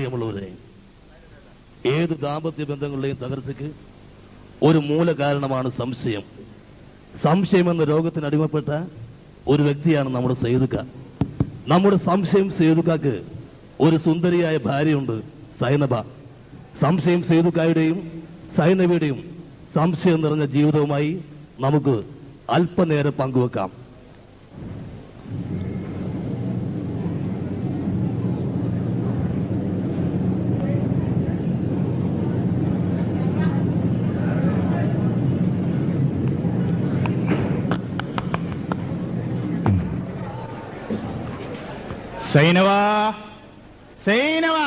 പ്രിയമുള്ളവരെ, ഏത് ദാമ്പത്യ ബന്ധങ്ങളുടെയും തകർച്ചയ്ക്ക് ഒരു മൂല കാരണമാണ് സംശയം. സംശയം എന്ന രോഗത്തിന് അടിമപ്പെട്ട ഒരു വ്യക്തിയാണ് നമ്മുടെ സൈദുക്ക. നമ്മുടെ സംശയം സൈദുക്കക്ക് ഒരു സുന്ദരിയായ ഭാര്യയുണ്ട്, സൈനബ. സംശയം സൈദുക്കായുടെയും സൈനബയുടെയും സംശയം നിറഞ്ഞ ജീവിതവുമായി നമുക്ക് അല്പനേരം പങ്കുവെക്കാം. സൈനവാ, സൈനവാ,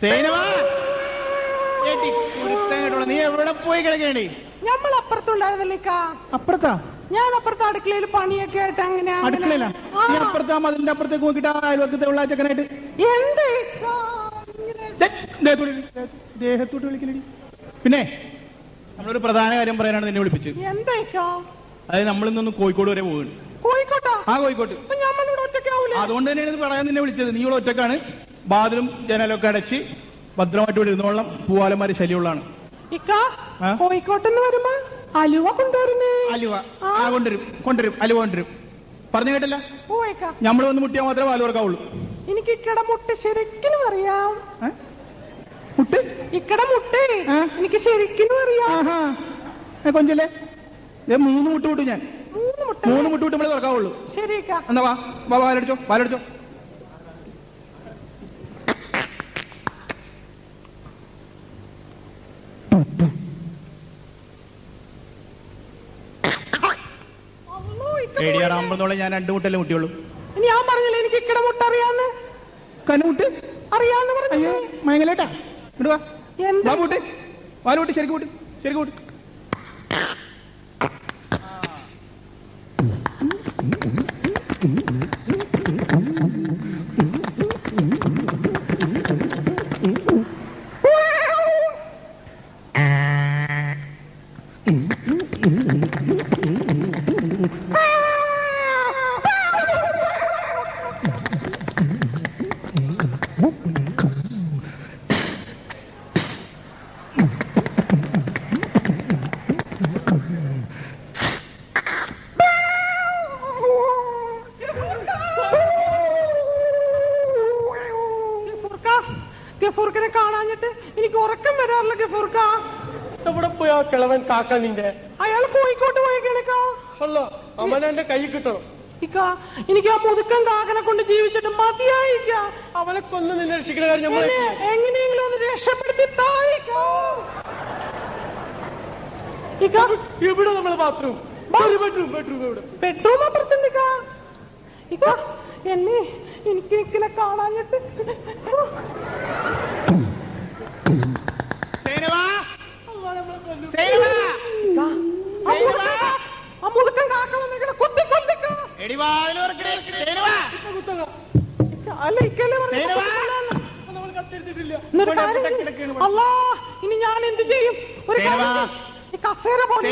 സൈനവാ, നീ എവിടെ പോയി കിടക്കേണ്ടി? നമ്മൾ അപ്പുറത്തുണ്ടായിരുന്നില്ലേക്കാ. അപ്പുറത്താ? ഞാൻ അപ്പുറത്തെ അടുക്കളയിൽ പണിയൊക്കെ ആയിട്ട് അങ്ങനെ. അടുക്കളയില? നീ അപ്പുറത്താ മതിലിന്റെ അപ്പുറത്തേക്ക് നോക്കിട്ട് അയൽവക്കത്തെ ഉള്ള ചെക്കനായിട്ട് എന്ത് ദേഹത്തോട്ട് വിളിക്കലടി. പിന്നെ നമ്മളൊരു പ്രധാന കാര്യം പറയാനാണ് നിന്നെ വിളിപ്പിച്ചത്. എന്താ? അതായത് നമ്മളിന്നൊന്ന് കോഴിക്കോട് വരെ പോകുന്നു. കോഴിക്കോട്ടോ? ആ, കോഴിക്കോട്ട്. അതുകൊണ്ട് തന്നെയാണ് ഇത് പറയാൻ നിന്നെ വിളിച്ചത്. നീ ഇവിടെ ഒറ്റക്കാണ്, വാതിലും ജനലൊക്കെ അടച്ച് ഭദ്രമായിട്ട് ഇവിടെ ഇരുന്നോളം. പൂവാലന്മാര് ശല്യമുള്ളതാണ്. കോഴിക്കോട്ടെന്ന് വരുമ്പോ അലുവ കൊണ്ടുവരുന്നേ. അലുവ? ആ, കൊണ്ടുവരും, അലുവ കൊണ്ടുവരും. പറഞ്ഞു കേട്ടില്ല? ഞമ്മള് വന്ന് മുട്ടിയാൽ മാത്രമേ പാല് കൊടുക്കാവുള്ളൂ. എനിക്ക് ഇക്കടെ മുട്ട ശരിക്കും അറിയാം. മുട്ട്? ഇക്കടെ മുട്ട എനിക്ക് ശരിക്കും അറിയാം. കൊഞ്ചല്ലേ, 3 മുട്ട വിട്ടു ഞാൻ. 3 മുട്ട വിട്ട് നമ്മളെ തുറക്കാവുള്ളൂ. ശരിക്കാ. എന്നാ വാ, പാലടിച്ചോ, പാലടിച്ചോ. ഏടിയാറാകുമ്പോഴോളം ഞാൻ 2 മുട്ടല്ലേ മുട്ടിയുള്ളൂ. ഞാൻ പറഞ്ഞില്ല എനിക്ക് ഇക്കടെ മുട്ട അറിയാന്ന്. കനുമുട്ട് അറിയാന്ന് പറഞ്ഞു. മയങ്ങലേട്ടാ, ഇടുവാ മുട്ട്, പാലുകൂട്ടി, ശരിക്കും കൂട്ടി, ശരിക്കും കൂട്ടി. ഗഫൂർക്കനെ കാണാഞ്ഞിട്ട് എനിക്ക് ഉറക്കം വരാറില്ല. ഗഫൂർക്ക എവിടെ പോയാ കിളവൻ കാക്ക നിന്റെ? അയാൾ കോഴിക്കോട്ട് പോയേക്കാ. അല്ല, അവൻ എന്റെ കൈ കിട്ടണം. എനിക്ക് ആ മുതുക്കൻ കാക്കനെ കൊണ്ട് ജീവിച്ചിട്ട് മതിയായിക്ക. അവനെ കൊന്ന് നിന്നെ രക്ഷിക്കുന്ന കാര്യം എങ്ങനെയെങ്കിലും ഒന്ന് രക്ഷപ്പെടുത്തി തായിക്കോ. ഇവിടെ നമ്മള് ബാത്റൂം, ബെഡ്റൂം അപ്പുറത്തുണ്ട്. എന്നെ എനിക്ക് നിൽക്കിനെ കാണാഞ്ഞിട്ട്. ആ മുതുക്കൻ കാക്ക വന്നിങ്ങനെ കുത്തിക്കൊല്ലിക്ക. അല്ലാ, ഇനി ഞാൻ എന്ത് ചെയ്യും? ഒരു കസേര പോലെ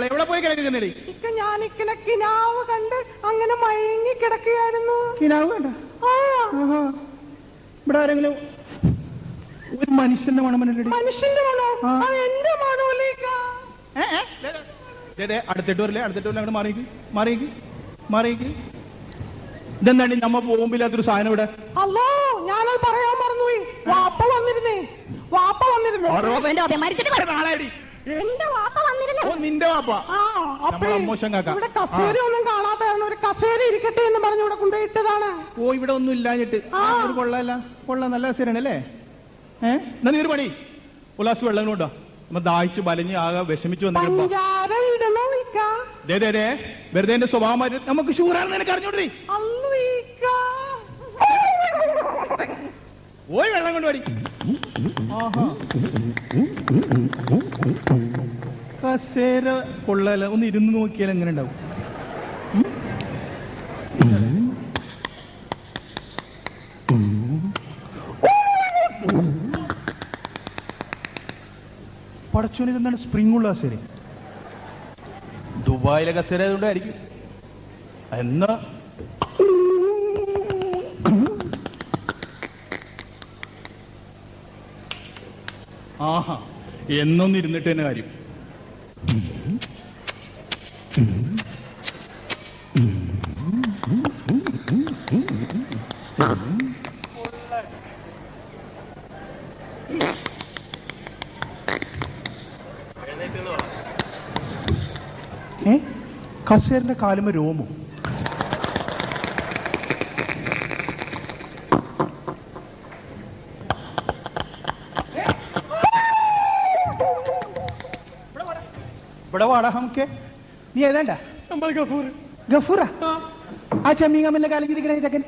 എവിടെ പോയി കിടക്കുന്നേ? ഞാൻ ഇക്കനെ കിനാവ് കണ്ട് അങ്ങനെ മയങ്ങി കിടക്കുകയായിരുന്നു. കിനാവ് കണ്ട? ഇവിടെ ആരെങ്കിലും ഒരു മനുഷ്യന്റെ മണം? മനുഷ്യന്റെ മണോ? എന്റെ മണോലേക്കാ. അടുത്തിട്ട് വരില്ലേ, അടുത്തിട്ട് വരില്ല. അങ്ങോട്ട് മാറിയേക്ക്, മാറിയേക്ക്. ഇതെന്താണ് നമ്മ പോകുമ്പില്ലാത്തൊരു സാധനം ഇവിടെ? അല്ലോ, ഞാനത് പറയാൻ മറന്നുപോയി. വാപ്പ വന്നിരുന്നേ. എന്റെ വാപ്പ വന്നിരുന്നു. നിന്റെ വാപ്പ? മോശം കാക്ക. ഇവിടെ കസേര ഒന്നും കാണാത്ത ഒരു കസേര ഇരിക്കട്ടെ എന്ന് പറഞ്ഞു ഇവിടെ കൊണ്ടുപോയിട്ടതാണ്. ഓ, ഇവിടെ ഒന്നും ഇല്ലാഞ്ഞിട്ട്. കൊള്ളാല്ല, കൊള്ളാം, നല്ല കസേരയാണ് അല്ലേ? എന്നാ നീ ഒരു പണി, ഉല്ലാസ് വെള്ളം കൊണ്ടോ. നമ്മ ദാഹിച്ച് ബലഞ്ഞ് ആകെ വിഷമിച്ച് വന്നിട്ട് വെറുതെ എന്റെ സ്വഭാവം മാറ്റി. നമുക്ക് ഷൂറാണെന്ന് എനിക്ക് അറിഞ്ഞോണ്ടേ. പോയി വെള്ളം കൊണ്ട് പടി. കസേര കൊള്ളല, ഒന്ന് ഇരുന്ന് നോക്കിയാൽ എങ്ങനെ ഉണ്ടാവും? പടച്ചോന് ഇതെന്താണ് സ്പ്രിംഗ് ഉള്ള കസേര? ദുബായിലെ കസേര ആയതുകൊണ്ടായിരിക്കും. എന്നാ ആഹാ, എന്നൊന്നും ഇരുന്നിട്ട് തന്നെ കാര്യം. കസേരന്റെ കാലുമ രോമോ? ഇവിടെ വാടാ നമുക്ക്. നീ ഏതാണ്ട? നമ്മൾ ഗഫൂർ. ഗഫൂറ? ആ ചെമ്മീൻ കമ്മലിന്റെ കാലം ചിരിക്കണ ഇതൊക്കെ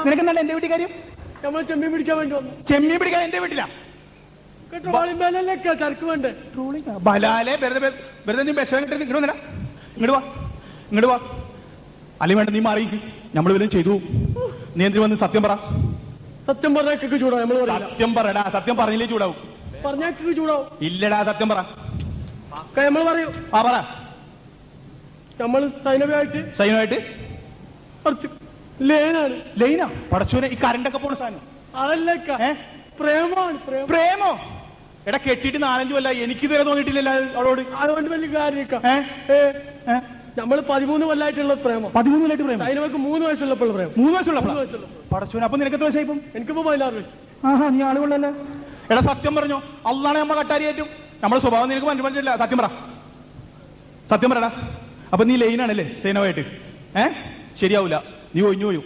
നിനക്ക് എന്താണ് എന്റെ വീട്ടിൽ കാര്യം? നമ്മൾ ചെമ്മീൻ പിടിക്കാൻ വേണ്ടി വന്നു. ചെമ്മീൻ പിടിക്കാൻ എന്റെ വീട്ടിലാ? ചരക്ക് വേണ്ടേ? ബലാലെ വെറുതെ നീ ബസ് കിട്ടി ഇങ്ങോട്ട് വാ, ഇങ്ങോട്ട് വാ. അല്ലെങ്കിൽ വേണ്ട, നീ മാറി, നമ്മൾ വല്ലതും ചെയ്തു. നീ എന്തിനു വന്ന് സത്യം പറ. സത്യം പറഞ്ഞാൽ ചൂടാവും. നമ്മൾ സത്യം പറയടാ. സത്യം പറഞ്ഞില്ലേ ചൂടാവും? പറഞ്ഞാൽ ചൂടാവും. ഇല്ലടാ, സത്യം പറ. നമ്മൾ പറയൂ. ആ പറ. നമ്മൾ സൈനമായിട്ട് ലൈനാണ്. ലൈനാ? പടച്ചോനെ, ഈ കറണ്ടൊക്കെ പോണ സാധനം അതല്ല, പ്രേമാണ്. പ്രേമോ? എടാ കെട്ടിയിട്ട് 4-5 കൊല്ല, എനിക്ക് ഇതുവരെ തോന്നിയിട്ടില്ലല്ലോ അവളോട്. അതുകൊണ്ട് വലിയ കാര്യം. നമ്മൾ 13 കൊല്ലായിട്ടുള്ള പ്രേമം. 13 കൊല്ലായിട്ട് പ്രേമം? അതിനവർക്ക് 3 വയസ്സുള്ളപ്പോൾ പ്രേമം. 3 വയസ്സുള്ള പടച്ചോനെ. അപ്പൊ നിനക്ക് എത്ര വയസ്സായിപ്പം? എനിക്കിപ്പോ 16 വയസ്സ്. ആഹാ, നീ ആളുകൊള്ളല്ലേ. എടാ സത്യം പറഞ്ഞോ, അള്ളാണ് നമ്മ കട്ടാരിയായിട്ടും നമ്മുടെ സ്വഭാവം നിനക്ക് മനസ്സിലായില്ല. സത്യം പറ, സത്യം പറടാ. അപ്പൊ നീ ലൈനാണല്ലേ സൈനമായിട്ട്? ശരിയാവൂല, നീ ഒഴിഞ്ഞു പോയും.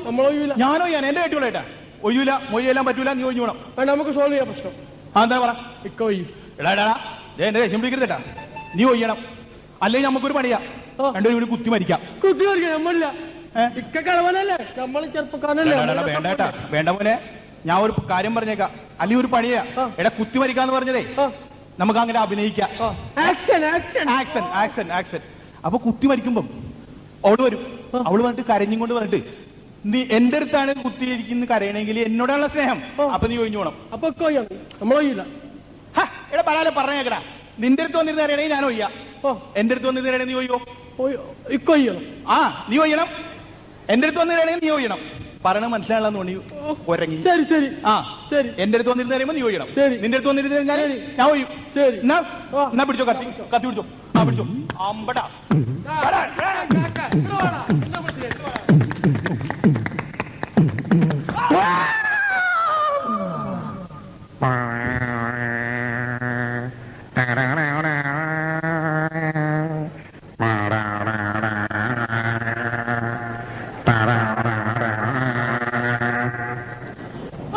നമ്മൾ ഒഴിയൂല. ഞാനോ ഞാൻ എന്റെ കേട്ടുകൊള്ളേട്ടാ. ഒഴിയൂല, മൊഴിയെല്ലാം പറ്റൂല, നീ ഒഴിഞ്ഞു പോണം. വേണ്ട, നമുക്ക് സോൾവ് ചെയ്യാം പ്രശ്നം. എന്താ പറ? ഇക്ക ഒയ്യും. എടാ എന്റെ ദേഷ്യം പിടിക്കരുതേട്ടാ, നീ ഒയ്യണം. അല്ലെങ്കിൽ നമുക്കൊരു പണിയാ, രണ്ടുപേരും കൂടി കുത്തി മരിക്കാം. കുത്തി മരിക്കാം നമ്മളില്ല. ഇക്ക കളവനല്ലേ, നമ്മൾ ചെറുപ്പക്കാരനല്ലേ. വേണ്ടേട്ടാ, വേണ്ട മോനെ. ഞാൻ ഒരു കാര്യം പറഞ്ഞേക്കാം, അല്ലെങ്കിൽ ഒരു പണിയാ. എടാ കുത്തി മരിക്കാന്ന് പറഞ്ഞതേ നമുക്ക് അങ്ങനെ അഭിനയിക്കാം. ആക്ഷൻ. അപ്പൊ കുത്തി മരിക്കുമ്പം അവള് വരും. അവള് പറഞ്ഞിട്ട് കരഞ്ഞും കൊണ്ട് പറഞ്ഞിട്ട്, നീ എന്റെ അടുത്താണ് കുത്തിയിരിക്കുന്ന കരയണമെങ്കിൽ എന്നോടാണുള്ള സ്നേഹം, അപ്പൊ നീ ഒഴിഞ്ഞു പോണം. അപ്പൊ നമ്മൾ ഒഴിയില്ല. എടാ പലാലെ പറഞ്ഞേക്കടാ, നിന്റെ അടുത്ത് വന്നിരുന്ന് കരയണെങ്കിൽ ഞാൻ ഒയ്യാ. എന്റെ അടുത്ത് വന്നിരുന്ന് കരയണേ നീ ഒയ്യോ? ഇക്കൊയ്യണം. ആ, നീ ഒയ്യണം. എന്റെ അടുത്ത് വന്നിരുന്നെങ്കിൽ നീ ഒയ്യണം. പറയണ മനസ്സിലാണെന്ന് തോന്നി ഒരങ്ങി. ശരി ശരി. ആ ശരി. എന്റെ അടുത്ത് വന്നിരുന്ന് കഴിയുമ്പോൾ നീ ഒയ്യണം. ശരി. നിന്റെ അടുത്ത് വന്നിരുന്ന് ഞാൻ ഒയ്യും. ശരി. എന്നാ പിടിച്ചോ, കത്തി പിടിച്ചോ. ആ പിടിച്ചോ. അമ്പടാ.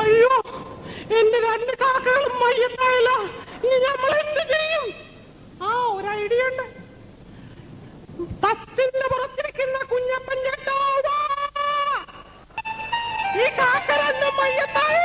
അയ്യോ, എന്റെ 2 കാക്കകളും മയ്യത്തായില്ല. ഇനി നമ്മൾ എന്ത് ചെയ്യും? ഒരു ഐഡിയ ഉണ്ട്. തത്തിന്റെ പുറത്തിരിക്കുന്ന കുഞ്ഞപ്പൻ ചേട്ടാ, ഈ കാക്ക 2 മയ്യത്തായി.